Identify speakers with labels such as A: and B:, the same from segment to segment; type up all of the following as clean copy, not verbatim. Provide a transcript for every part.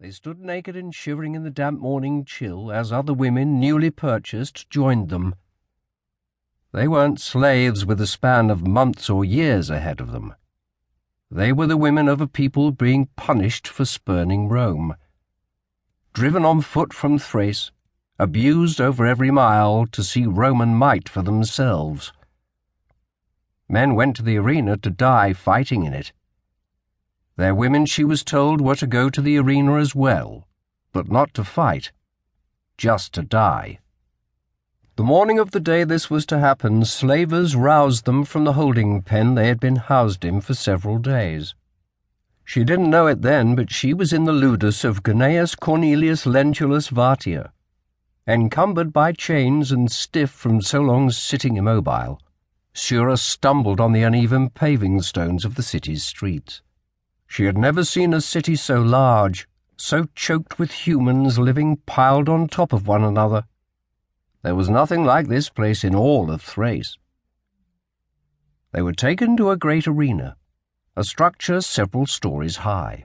A: They stood naked and shivering in the damp morning chill as other women, newly purchased, joined them. They weren't slaves with a span of months or years ahead of them. They were the women of a people being punished for spurning Rome. Driven on foot from Thrace, abused over every mile to see Roman might for themselves. Men went to the arena to die fighting in it. Their women, she was told, were to go to the arena as well, but not to fight, just to die. The morning of the day this was to happen, slavers roused them from the holding pen they had been housed in for several days. She didn't know it then, but she was in the ludus of Gnaeus Cornelius Lentulus Vartia. Encumbered by chains and stiff from so long sitting immobile, Sura stumbled on the uneven paving stones of the city's streets. She had never seen a city so large, so choked with humans living piled on top of one another. There was nothing like this place in all of Thrace. They were taken to a great arena, a structure several stories high.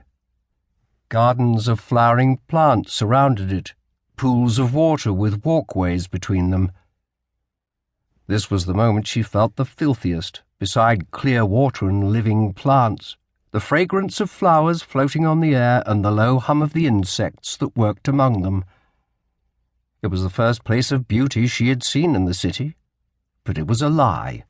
A: Gardens of flowering plants surrounded it, pools of water with walkways between them. This was the moment she felt the filthiest, beside clear water and living plants, the fragrance of flowers floating on the air and the low hum of the insects that worked among them. It was the first place of beauty she had seen in the city, but it was a lie.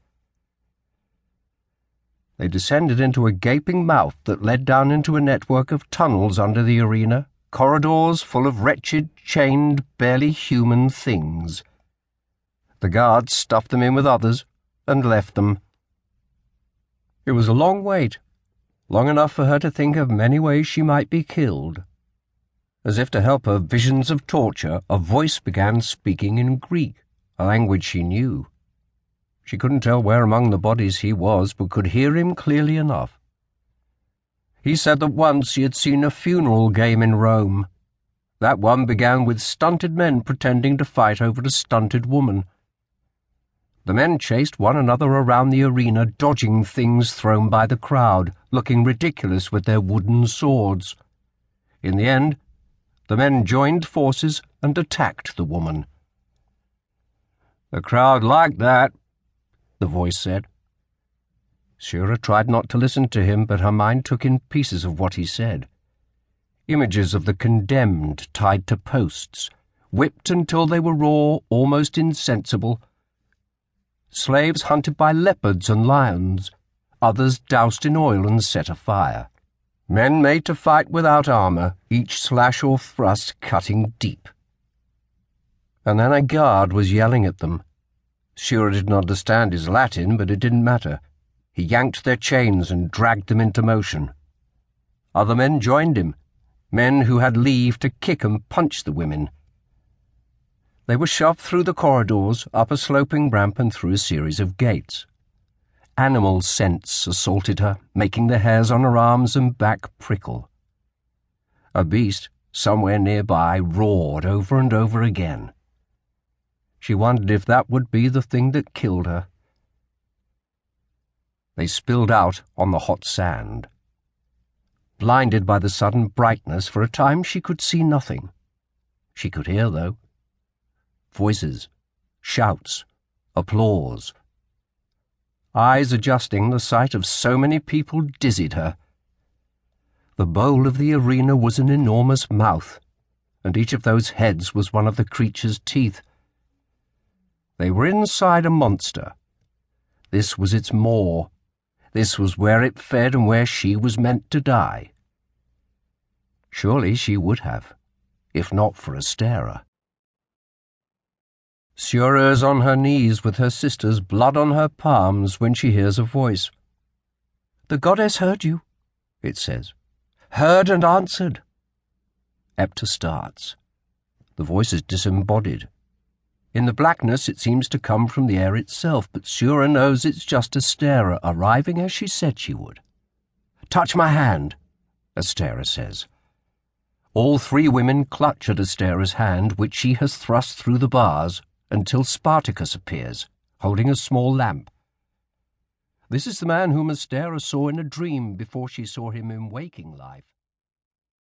A: They descended into a gaping mouth that led down into a network of tunnels under the arena, corridors full of wretched, chained, barely human things. The guards stuffed them in with others and left them. It was a long wait, long enough for her to think of many ways she might be killed. As if to help her visions of torture, a voice began speaking in Greek, a language she knew. She couldn't tell where among the bodies he was, but could hear him clearly enough. He said that once he had seen a funeral game in Rome. That one began with stunted men pretending to fight over a stunted woman. The men chased one another around the arena, dodging things thrown by the crowd, looking ridiculous with their wooden swords. In the end, the men joined forces and attacked the woman. "The crowd liked that," the voice said. Sura tried not to listen to him, but her mind took in pieces of what he said. Images of the condemned tied to posts, whipped until they were raw, almost insensible. Slaves hunted by leopards and lions, others doused in oil and set afire. Men made to fight without armor, each slash or thrust cutting deep. And then a guard was yelling at them. Sura didn't understand his Latin, but it didn't matter. He yanked their chains and dragged them into motion. Other men joined him, men who had leave to kick and punch the women. They were shoved through the corridors, up a sloping ramp and through a series of gates. Animal scents assaulted her, making the hairs on her arms and back prickle. A beast, somewhere nearby, roared over and over again. She wondered if that would be the thing that killed her. They spilled out on the hot sand. Blinded by the sudden brightness, for a time she could see nothing. She could hear, though. Voices, shouts, applause. Eyes adjusting, the sight of so many people dizzied her. The bowl of the arena was an enormous mouth, and each of those heads was one of the creature's teeth. They were inside a monster. This was its maw. This was where it fed and where she was meant to die. Surely she would have, if not for Astera. Sura is on her knees with her sisters, blood on her palms, when she hears a voice. "The goddess heard you," it says. "Heard and answered." Epta starts. The voice is disembodied. In the blackness it seems to come from the air itself, but Sura knows it's just Astera arriving as she said she would. "Touch my hand," Astera says. All three women clutch at Astera's hand, which she has thrust through the bars, until Spartacus appears, holding a small lamp. This is the man whom Astera saw in a dream before she saw him in waking life.